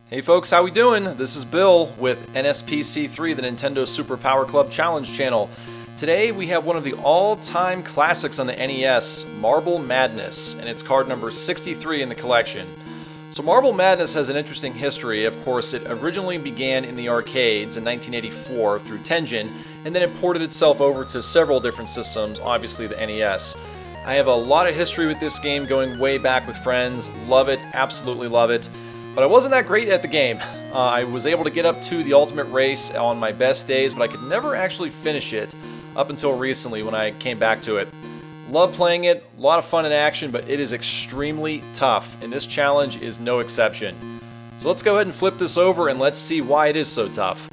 Hey folks, how we doing? This is Bill with NSPC3, the Nintendo Super Power Club Challenge channel. Today we have one of the all-time classics on the NES, Marble Madness, and it's card number 63 in the collection. So Marble Madness has an interesting history. Of course, it originally began in the arcades in 1984 through Tengen, and then it ported itself over to several different systems, obviously the NES. I have a lot of history with this game, going way back with friends. Love it, absolutely love it. But I wasn't that great at the game. I was able to get up to the ultimate race on my best days, but I could never actually finish it up until recently when I came back to it. Love playing it, a lot of fun and action, but it is extremely tough, and this challenge is no exception. So let's go ahead and flip this over and let's see why it is so tough.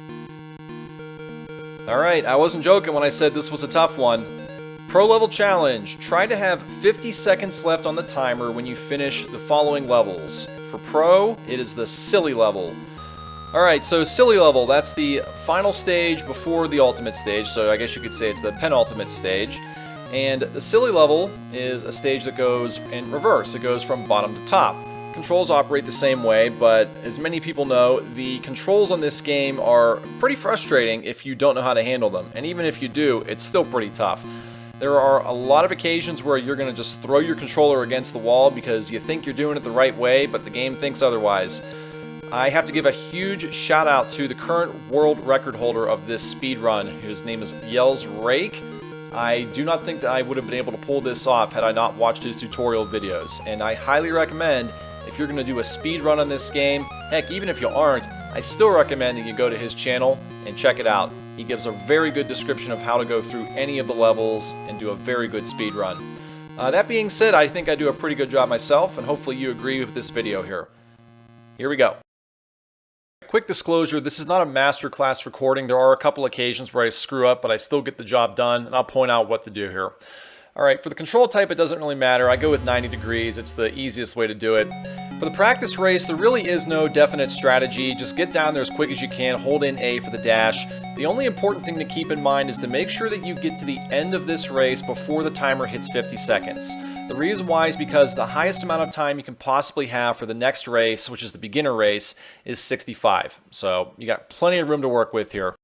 Alright, I wasn't joking when I said this was a tough one. Pro level challenge. Try to have 50 seconds left on the timer when you finish the following levels. For Pro, it is the Silly level. Alright, so Silly level, that's the final stage before the ultimate stage, so I guess you could say it's the penultimate stage. And the Silly level is a stage that goes in reverse. It goes from bottom to top. Controls operate the same way, but as many people know, the controls on this game are pretty frustrating if you don't know how to handle them. And even if you do, it's still pretty tough. There are a lot of occasions where you're going to just throw your controller against the wall because you think you're doing it the right way, but the game thinks otherwise. I have to give a huge shout out to the current world record holder of this speed run, whose name is Yelsraek. I do not think that I would have been able to pull this off had I not watched his tutorial videos, and I highly recommend, if you're going to do a speed run on this game, heck, even if you aren't, I still recommend that you go to his channel and check it out. He gives a very good description of how to go through any of the levels and do a very good speed run. That being said, I think I do a pretty good job myself, and hopefully you agree with this video here. Here we go. Quick disclosure, this is not a masterclass recording. There are a couple occasions where I screw up, but I still get the job done, and I'll point out what to do here. Alright, for the control type, it doesn't really matter. I go with 90 degrees. It's the easiest way to do it. For the practice race, there really is no definite strategy. Just get down there as quick as you can, hold in A for the dash. The only important thing to keep in mind is to make sure that you get to the end of this race before the timer hits 50 seconds. The reason why is because the highest amount of time you can possibly have for the next race, which is the beginner race, is 65. So you got plenty of room to work with here.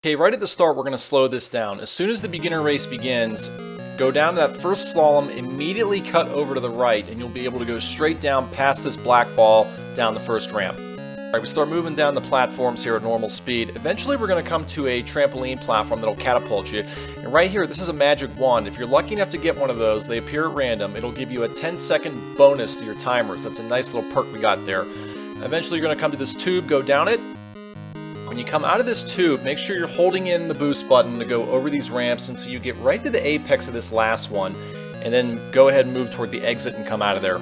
Okay, right at the start, we're going to slow this down. As soon as the beginner race begins, go down to that first slalom, immediately cut over to the right, and you'll be able to go straight down past this black ball down the first ramp. Alright, we start moving down the platforms here at normal speed. Eventually we're going to come to a trampoline platform that'll catapult you. And right here, this is a magic wand. If you're lucky enough to get one of those, they appear at random. It'll give you a 10-second bonus to your timers. That's a nice little perk we got there. Eventually you're going to come to this tube, go down it. When you come out of this tube, make sure you're holding in the boost button to go over these ramps until you get right to the apex of this last one, and then go ahead and move toward the exit and come out of there.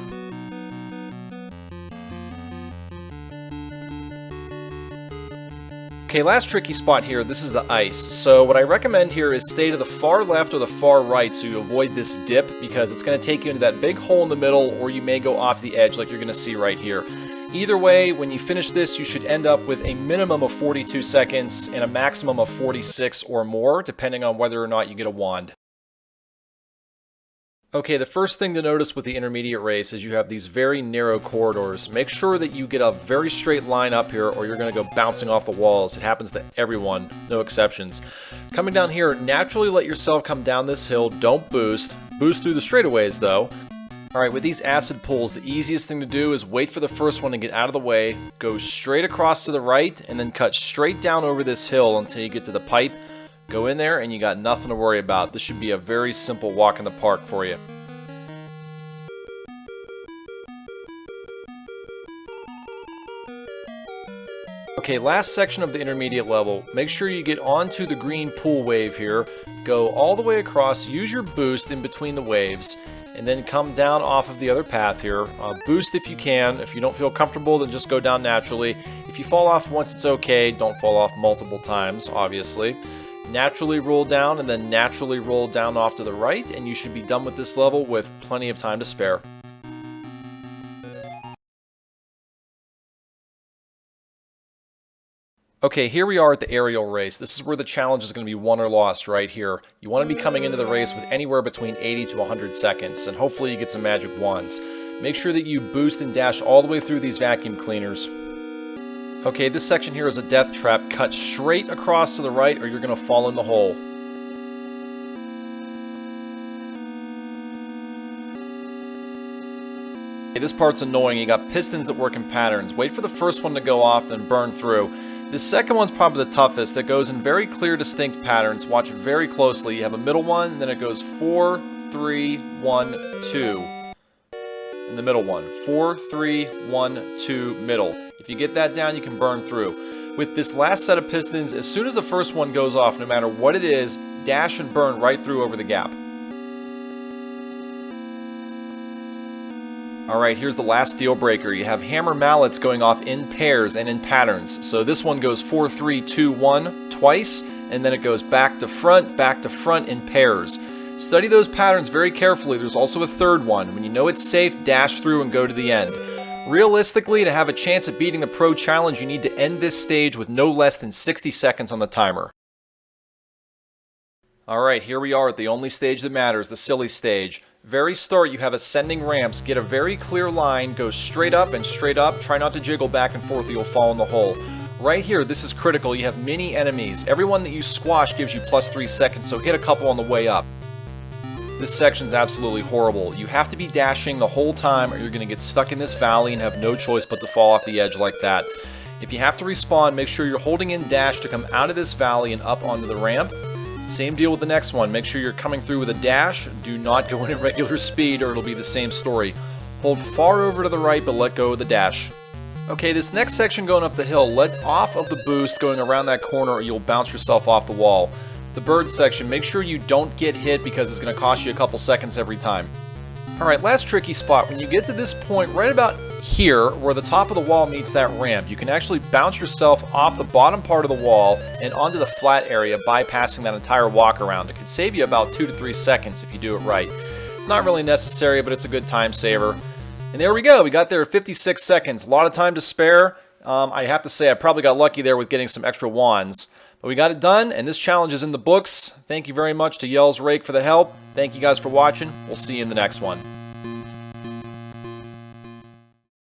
Okay, last tricky spot here, this is the ice. So what I recommend here is stay to the far left or the far right so you avoid this dip, because it's going to take you into that big hole in the middle, or you may go off the edge like you're going to see right here. Either way, when you finish this, you should end up with a minimum of 42 seconds and a maximum of 46 or more, depending on whether or not you get a wand. Okay, the first thing to notice with the intermediate race is you have these very narrow corridors. Make sure that you get a very straight line up here or you're going to go bouncing off the walls. It happens to everyone, no exceptions. Coming down here, naturally let yourself come down this hill. Don't boost. Boost through the straightaways though. Alright, with these acid pulls, the easiest thing to do is wait for the first one to get out of the way, go straight across to the right, and then cut straight down over this hill until you get to the pipe. Go in there and you got nothing to worry about. This should be a very simple walk in the park for you. Okay, last section of the intermediate level. Make sure you get onto the green pool wave here, go all the way across, use your boost in between the waves, and then come down off of the other path here. Boost if you can. If you don't feel comfortable, then just go down naturally. If you fall off once, it's okay. Don't fall off multiple times, obviously. Naturally roll down and then naturally roll down off to the right, and you should be done with this level with plenty of time to spare. Okay, here we are at the aerial race. This is where the challenge is going to be won or lost right here. You want to be coming into the race with anywhere between 80 to 100 seconds, and hopefully you get some magic wands. Make sure that you boost and dash all the way through these vacuum cleaners. Okay, this section here is a death trap. Cut straight across to the right or you're going to fall in the hole. Okay, this part's annoying. You got pistons that work in patterns. Wait for the first one to go off, then burn through. The second one's probably the toughest. That goes in very clear, distinct patterns. Watch very closely. You have a middle one, and then it goes 4, 3, 1, 2. In the middle one. 4, 3, 1, 2, middle. If you get that down, you can burn through. With this last set of pistons, as soon as the first one goes off, no matter what it is, dash and burn right through over the gap. Alright, here's the last deal breaker. You have hammer mallets going off in pairs and in patterns. So this one goes 4, 3, 2, 1 twice, and then it goes back to front in pairs. Study those patterns very carefully. There's also a third one. When you know it's safe, dash through and go to the end. Realistically, to have a chance at beating the Pro Challenge, you need to end this stage with no less than 60 seconds on the timer. Alright, here we are at the only stage that matters, the silly stage. Very start, you have ascending ramps. Get a very clear line, go straight up and straight up. Try not to jiggle back and forth or you'll fall in the hole. Right here, this is critical. You have mini enemies. Everyone that you squash gives you plus 3 seconds, so hit a couple on the way up. This section's absolutely horrible. You have to be dashing the whole time or you're going to get stuck in this valley and have no choice but to fall off the edge like that. If you have to respawn, make sure you're holding in dash to come out of this valley and up onto the ramp. Same deal with the next one. Make sure you're coming through with a dash. Do not go in at regular speed or it'll be the same story. Hold far over to the right but let go of the dash. Okay, this next section going up the hill, let off of the boost going around that corner or you'll bounce yourself off the wall. The bird section, make sure you don't get hit because it's going to cost you a couple seconds every time. Alright, last tricky spot. When you get to this point right about here where the top of the wall meets that ramp, you can actually bounce yourself off the bottom part of the wall and onto the flat area, bypassing that entire walk around. It could save you about 2 to 3 seconds if you do it right. It's not really necessary, but it's a good time saver. And there we go. We got there at 56 seconds. A lot of time to spare. I have to say I probably got lucky there with getting some extra wands. But we got it done, and this challenge is in the books. Thank you very much to yelsraek for the help. Thank you guys for watching. We'll see you in the next one.